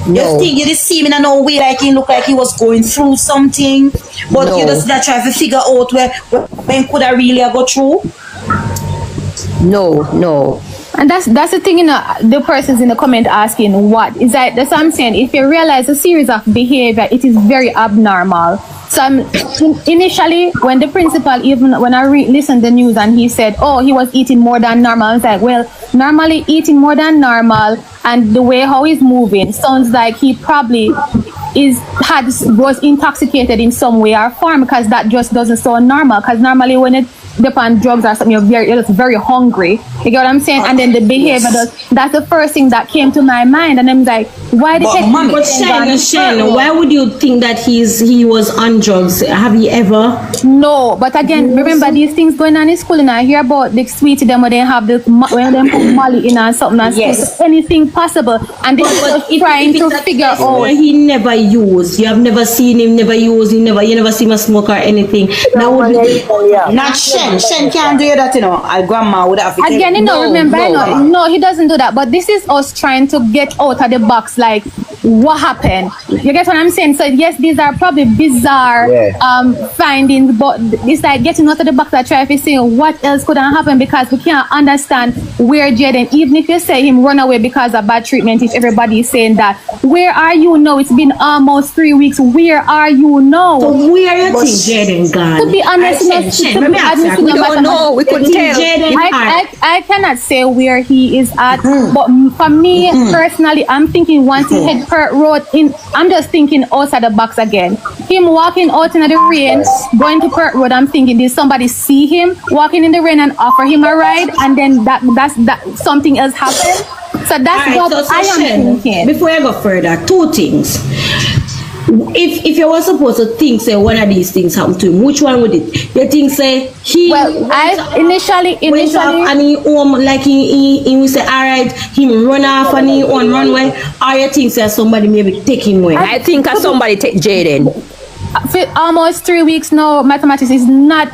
No. You think you just see him in a no way like he looked like he was going through something, but you just not try to figure out when could I really go through? No. And that's the thing, the person's in the comment asking what is that. That's what I'm saying. If you realize a series of behavior, it is very abnormal. So initially, when the principal, even when I listened to the news and he said, oh, he was eating more than normal, I was like, well, normally eating more than normal and the way how he's moving sounds like he probably was intoxicated in some way or form, because that just doesn't sound normal. Because normally when it depends on drugs or something, you're just very hungry. You get what I'm saying? And then the behavior that's the first thing that came to my mind. And I'm like, why the heck? But Shen, why would you think that he was on drugs? Have you ever? No, but again, remember these things going on in school, and I hear about the sweetie them where they have when they put Molly in and something and yes. anything possible, and they just trying to figure out. He never used. You have never seen him never use. You never see him smoke or anything. That would be not Shen. Shen can't do that, Our grandma would have. Again, remember, no, he doesn't do that. But this is us trying to get out of the box, like what happened. You get what I'm saying? So yes, these are probably bizarre findings, but it's like getting out of the box. I try to see what else could have happened, because we can't understand where Jayden, even if you say him run away because of bad treatment, if everybody is saying that, where are you now? It's been almost 3 weeks. Where are you now? So where you think Jayden gone? To be honest, we don't know. We couldn't tell. I cannot say where he is at, but for me personally, I'm thinking once he hit Perth Road, I'm just thinking outside the box again. Him walking out in the rain, going to Perth Road, I'm thinking, did somebody see him walking in the rain and offer him a ride, and then that something else happened? So that's what I am thinking. Before I go further, 2 things. If you were supposed to think, say, one of these things happened to him, which one would it? You think, say, I initially went off and he home, like he would say, all right, him run off and he on runway, or you think, say, somebody maybe take him away? I think somebody take Jayden. For almost 3 weeks now, mathematics is not.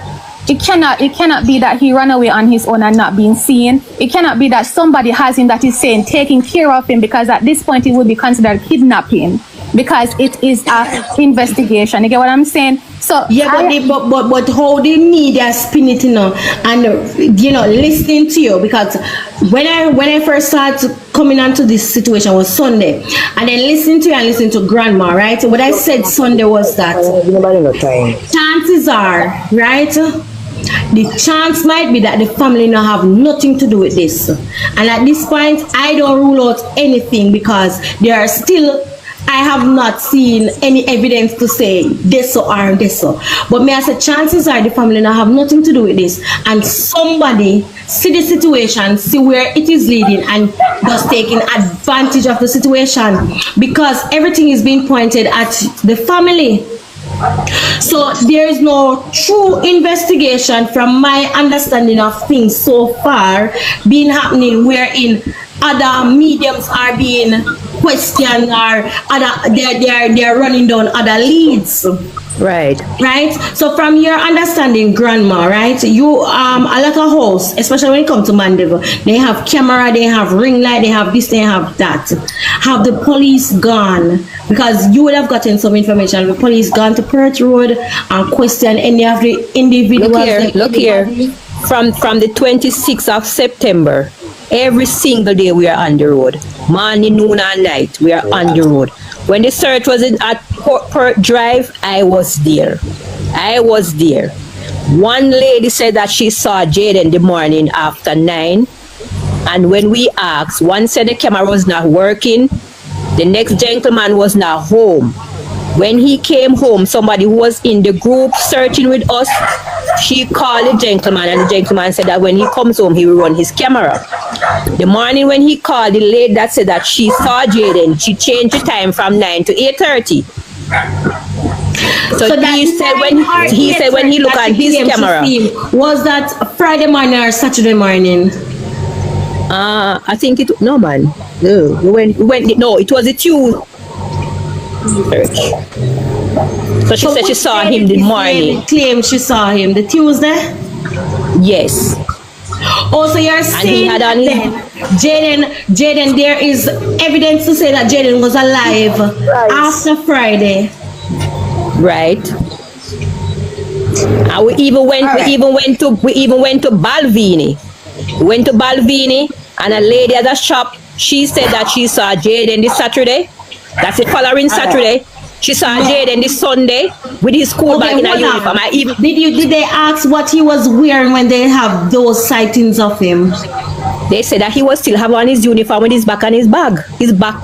It cannot be that he ran away on his own and not being seen. It cannot be that somebody has him that is saying taking care of him, because at this point it would be considered kidnapping, because it is an investigation. You get what I'm saying? So yeah, but how the media spin it, and listening to you, because when I first started coming onto this situation was Sunday, and then listening to you and listening to grandma, right? What I said Sunday was that chances are, right? The chance might be that the family now have nothing to do with this, and at this point I don't rule out anything, because there are still, I have not seen any evidence to say this or this. But may I say, chances are the family now have nothing to do with this, and somebody see the situation, see where it is leading, and just taking advantage of the situation, because everything is being pointed at the family. So there is no true investigation, from my understanding of things so far, being happening wherein other mediums are being questioned, or they're running down other leads. Right. So from your understanding, grandma, right? You a lot of house, especially when it comes to Mandeville, they have camera, they have ring light, they have this, they have that. Have the police gone? Because you would have gotten some information. The police gone to Perth Road and question any of the individuals. Look here. From the 26th of September, every single day we are on the road. Morning, noon, and night, we are on the road. When the search was at Perth Drive, I was there. One lady said that she saw Jayden the morning after 9. And when we asked, one said the camera was not working. The next gentleman was not home. When he came home, somebody who was in the group searching with us, she called the gentleman, and the gentleman said that when he comes home, he will run his camera. The morning when he called, the lady that said that she saw Jayden, she changed the time from 9 to 8:30. So he said when he looked at his camera. Was that Friday morning or Saturday morning? I think it, no man. No, no, it was a Tuesday. So she said she saw him the morning. Claim she saw him the Tuesday? Yes. Also, you're saying that Jayden, there is evidence to say that Jayden was alive after Friday. Right. And we even went to Balvenie. We went to Balvenie and a lady at the shop, she said that she saw Jayden this Saturday. That's the following Saturday. She saw Jayden this Sunday with his school bag in a uniform. Did they ask what he was wearing when they have those sightings of him? They said that he was still have on his uniform with his back and his bag. His bag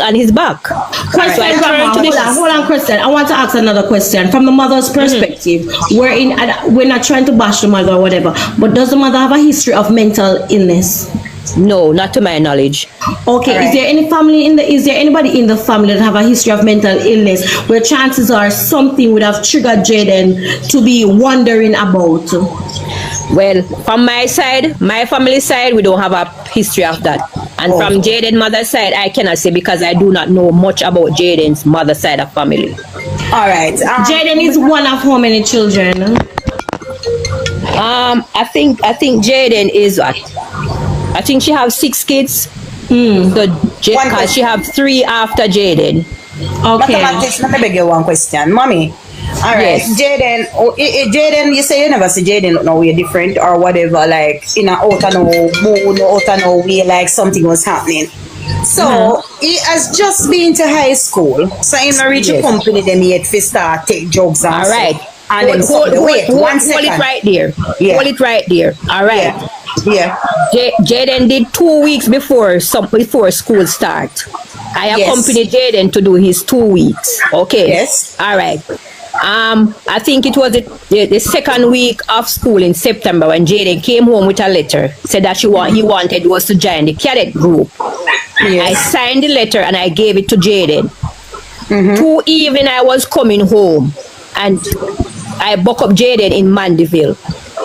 and his back. Question, hold on, question. I want to ask another question from the mother's perspective. We're not trying to bash the mother or whatever, but does the mother have a history of mental illness? No, not to my knowledge. Okay, right. Is there anybody in the family that have a history of mental illness where chances are something would have triggered Jayden to be wondering about? Well, from my side, my family side, we don't have a history of that. And from Jayden's mother's side, I cannot say because I do not know much about Jayden's mother's side of family. All right. Jayden is one of how many children? I think Jayden is what? I think she has 6 kids. So she have 3 after Jayden. Okay. Mathematics, let me beg you one question. Mommy. All right. Yes. Jayden, you say you never see Jayden no way different or whatever, like in a out of no mood, out of no way, like something was happening. So he has just been to high school. So in a rich company them yet to start take drugs and all right. And then hold it right there. Yeah. Hold it right there. All right. Yeah. Jayden did 2 weeks before school start. I accompanied Jayden to do his 2 weeks. Okay. Yes. All right. I think it was the second week of school in September when Jayden came home with a letter. Said that he wanted was to join the cadet group. Yes. I signed the letter and I gave it to Jayden. 2 evening I was coming home and I buck up Jayden in Mandeville.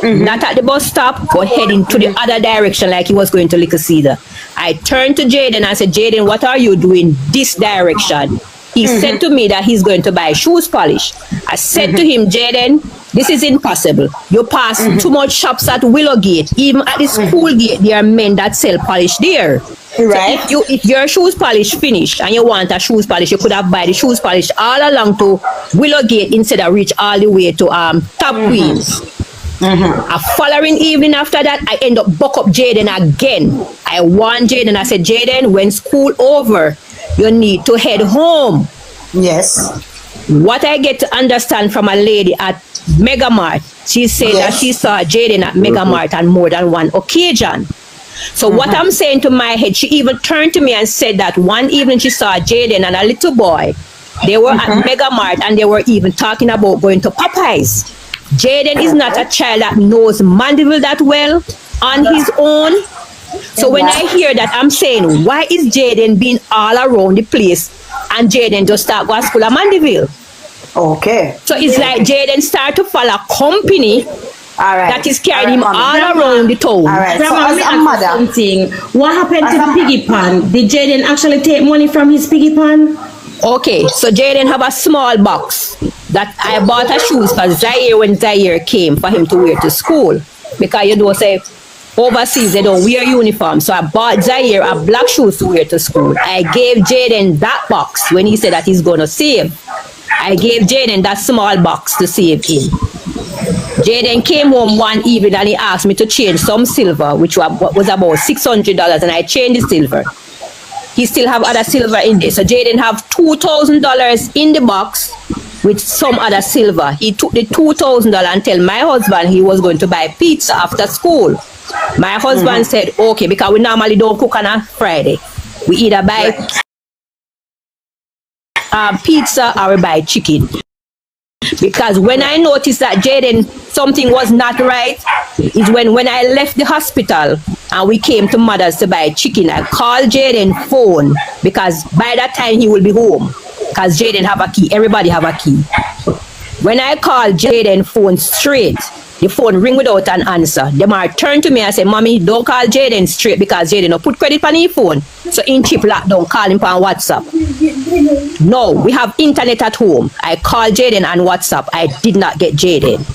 Not at the bus stop, but heading to the other direction like he was going to Little Cedar. I turned to Jayden and I said, Jayden, what are you doing this direction? He said to me that he's going to buy shoes polish. I said to him, Jayden, this is impossible. You pass too much shops at Willowgate. Even at the school gate, there are men that sell polish there. Right. So if your shoes polish finished and you want a shoes polish, you could have buy the shoes polish all along to Willowgate instead of reach all the way to Top Queens. A following evening after that, I end up buck up Jayden again. I warned Jayden. I said, Jayden, when school over, you need to head home. Yes. What I get to understand from a lady at Megamart, she said that she saw Jayden at Megamart on more than one occasion. So what I'm saying to my head, she even turned to me and said that one evening she saw Jayden and a little boy. They were at Megamart and they were even talking about going to Popeyes. Jayden is not a child that knows Mandeville that well on his own. So when I hear that, I'm saying, why is Jayden being all around the place and Jayden just start going to school at Mandeville? Okay. So it's like Jayden start to follow a company that is carrying him all around the town. All right. Grandma, so as a mother, something. What happened to the piggy pan? Did Jayden actually take money from his piggy pan? Okay, so Jayden have a small box that I bought a shoes for Zaire when Zaire came for him to wear to school. Because you know, say, overseas they don't wear uniform. So I bought Zaire a black shoes to wear to school. I gave Jayden that box when he said that he's going to save. I gave Jayden that small box to save him. Jayden came home one evening and he asked me to change some silver, which was about $600, and I changed the silver. He still have other silver in there. So Jayden have $2,000 in the box with some other silver. He took the $2,000 and tell my husband he was going to buy pizza after school. My husband said, okay, because we normally don't cook on a Friday. We either buy pizza or we buy chicken. Because when I noticed that Jayden, something was not right, is when I left the hospital and we came to Mother's to buy chicken. I called Jayden phone because by that time he will be home. Because Jayden have a key. Everybody have a key. When I called Jayden phone straight, the phone ring without an answer. They might turn to me and say, Mommy, don't call Jayden straight because Jayden don't put credit on his phone. So in chip lockdown, call him on WhatsApp. No, we have internet at home. I called Jayden on WhatsApp. I did not get Jayden.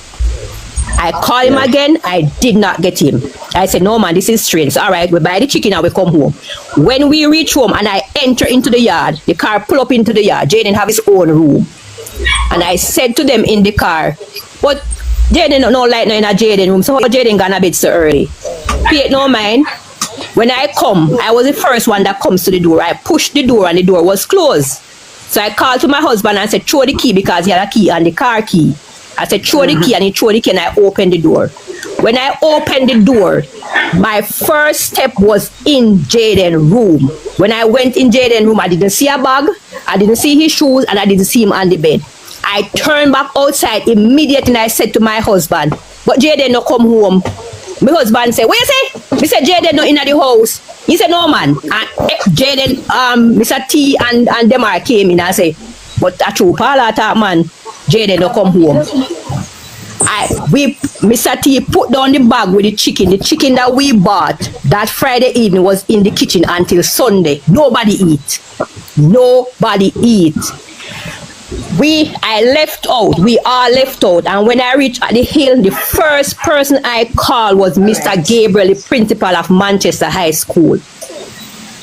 I called him again. I did not get him. I said, no, man, this is strange. So, all right, we buy the chicken and we come home. When we reach home and I enter into the yard, the car pull up into the yard. Jayden have his own room. And I said to them in the car, but Jayden no light now in a Jayden room. So how Jayden gonna bed so early? Pay no mind. When I come, I was the first one that comes to the door. I pushed the door and the door was closed. So I called to my husband and said, throw the key, because he had a key and the car key. I said, throw the key, and he threw the key, and I opened the door. When I opened the door, my first step was in Jayden's room. When I went in Jayden's room, I didn't see a bag, I didn't see his shoes, and I didn't see him on the bed. I turned back outside immediately, and I said to my husband, but Jayden no come home. My husband said, what you say? Me said, Jayden no in the house. He said, no man. And Jayden, Mr. T and Demar came in and said, but a true parlor talk, man, Jayden no come home. Mr. T put down the bag with the chicken. The chicken that we bought that Friday evening was in the kitchen until Sunday. Nobody eat. Nobody eat. I left out. We all left out. And when I reached at the hill, the first person I called was Mr. Gabriel, the principal of Manchester High School.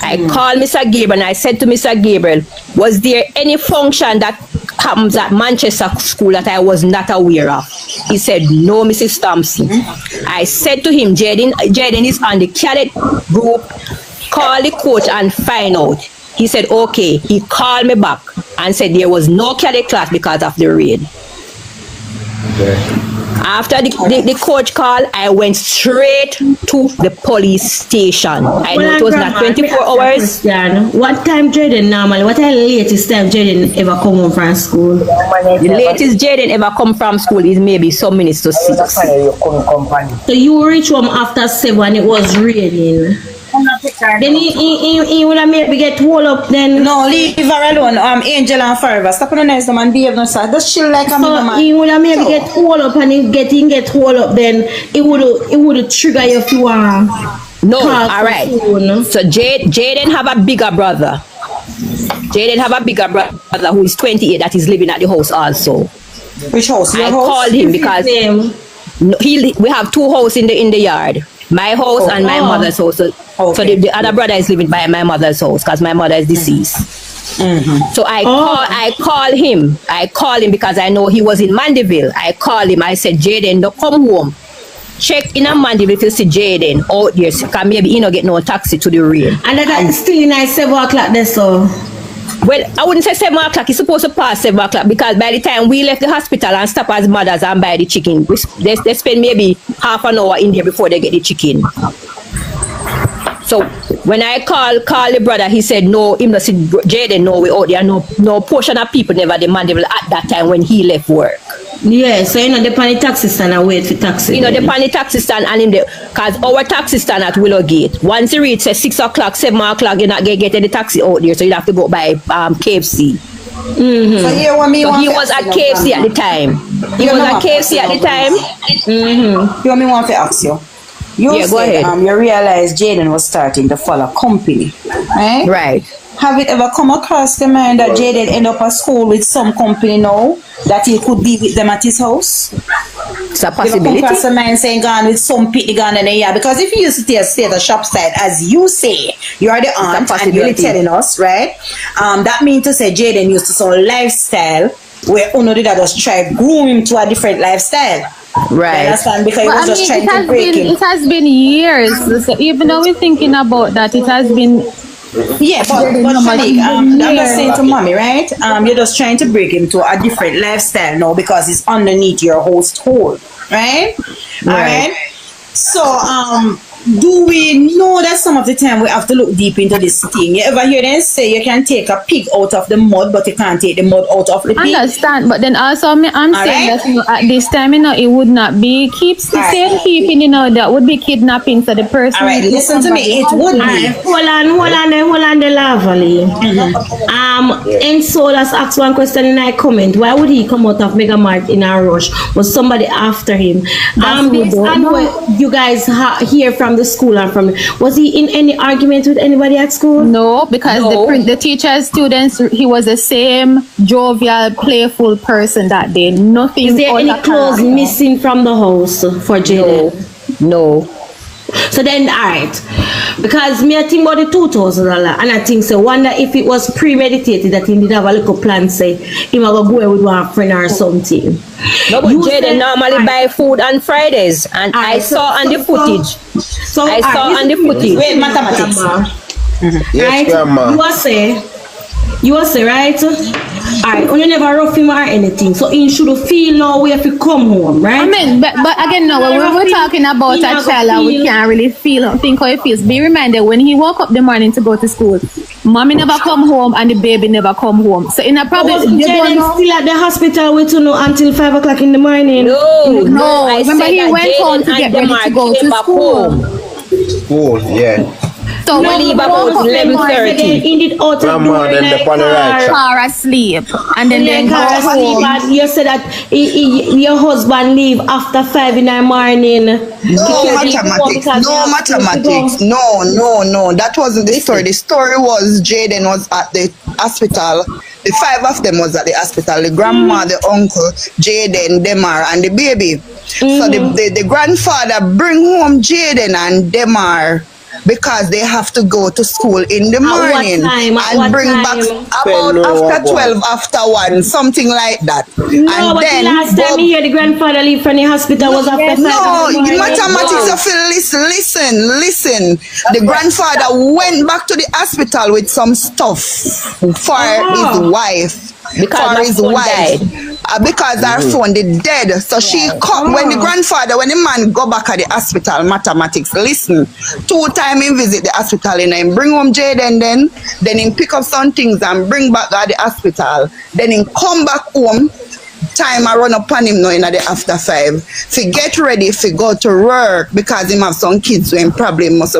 I called Mr. Gabriel and I said to Mr. Gabriel, was there any function that happens at Manchester School that I was not aware of? He said, no, Mrs. Thompson. I said to him, Jayden is on the cadet group. Call the coach and find out. He said, okay. He called me back and said there was no cadet class because of the rain. Okay. After the coach called, I went straight to the police station. I know it was not 24 hours. What time Jayden normally? What time latest time Jayden ever come home from school? The latest Jayden ever come from school is maybe some minutes to 6. So you reach home after 7, it was raining. Then he would have made me get wall up then. No, leave her alone. Angel and Forever. Stop on the nice man, behave no sir. Just chill like a man. He would have made me get wall up, and he get wall up, then it would trigger you if you are. No, alright. So Jayden have a bigger brother. Jayden have a bigger brother who is 28 that is living at the house also. Which house? I called him because we have 2 houses in the yard. My house and my mother's house. So the other brother is living by my mother's house because my mother is deceased. So I call him. I call him because I know he was in Mandeville. I called him. I said, Jayden, no come home. Check in a Mandeville if you see Jayden out there. Because maybe he no get no taxi to the rain. And that still in 7 o'clock there, so. Well, I wouldn't say 7 o'clock. It's supposed to pass 7 o'clock because by the time we left the hospital and stop as mothers and buy the chicken, they spend maybe half an hour in there before they get the chicken. So when I call the brother, he said no, him not see Jayden no way out there. No portion of people never demanded at that time when he left work. Yeah, so you know, the on the taxi stand and wait for taxi. You know, the on the taxi stand and him there, because our taxi stand at Willowgate, once you reach 6 o'clock, 7 o'clock, you're not going to get any taxi out there, so you have to go by KFC. So he was at KFC at the time. He was at KFC at the time. You want me want to ask you? You said you realized Jayden was starting to follow company, right? Right. Have it ever come across the mind that Jayden end up at school with some company now that he could be with them at his house? It's a possibility. Come across the mind saying gone with some pitty gone in the yard, because if you used to stay at the shop side, as you say, you are the aunt and you're telling us, right? That means to say Jayden used to some lifestyle where Uno did just try to groom him to a different lifestyle. Right. Understand? Because he was just trying to break him. It has been years. So even though we're thinking about that, it has been. Yeah, but Malik, I'm just saying to mommy, right? You're just trying to break him to a different lifestyle now because it's underneath your household, right? All right. So, do we know that some of the time we have to look deep into this thing? You ever hear them say you can take a pig out of the mud, but you can't take the mud out of the pig? I understand, but then also I'm saying that, you know, at this time, you know, it would not be keeping, you know, that would be kidnapping. So the person. All right, listen to me. It would be. Hold on, the lovely. And so let's ask one question in our comment. Why would he come out of Mega Mart in a rush? Was somebody after him? You guys hear from the school and from, was he in any argument with anybody at school? No, because the teachers, students, he was the same jovial, playful person that day. Nothing. Is there any clothes missing from the house for Jayden? No. So then, alright. Because me I think about the $2,000 and I think so wonder if it was premeditated that he did have a little plan say he might go away with one friend or something. No, but Jayden normally buy food on Fridays and I saw on the footage. So I saw on the footage. Wait, mathematics. Yes, grandma. You will say, right? Alright, you never rough him or anything. So he should feel no way if he come home, right? I mean, but again, no, when we're talking about a child, we can't really think how he feels. Be reminded, when he woke up the morning to go to school, mommy never come home and the baby never come home. So in a problem, you don't know. Still at the hospital with until 5 o'clock in the morning. No. I remember he went home to get ready to go to school. School, yeah. So we leave about 11:30. Grandma, then the right car asleep, and then go home. You said that your husband leave after 5 in the morning. No mathematics. No. That wasn't the story. The story was Jayden was at the hospital. The 5 of them was at the hospital. The grandma, the uncle, Jayden, Demar, and the baby. So the grandfather bring home Jayden and Demar because they have to go to school in the morning and bring back about after 12, after 1, something like that. No, and but then the last time you hear the grandfather leave from the hospital was after 5. No, mathematics of listen. The grandfather went back to the hospital with some stuff for his wife. Because her phone is dead. So she caught when the man go back at the hospital, mathematics. Listen, 2 times he visit the hospital and then bring home Jayden then he pick up some things and bring back at the hospital. Then he come back home. Time I run up on him now in the after 5. If he get ready, if he go to work because him have some kids who him probably must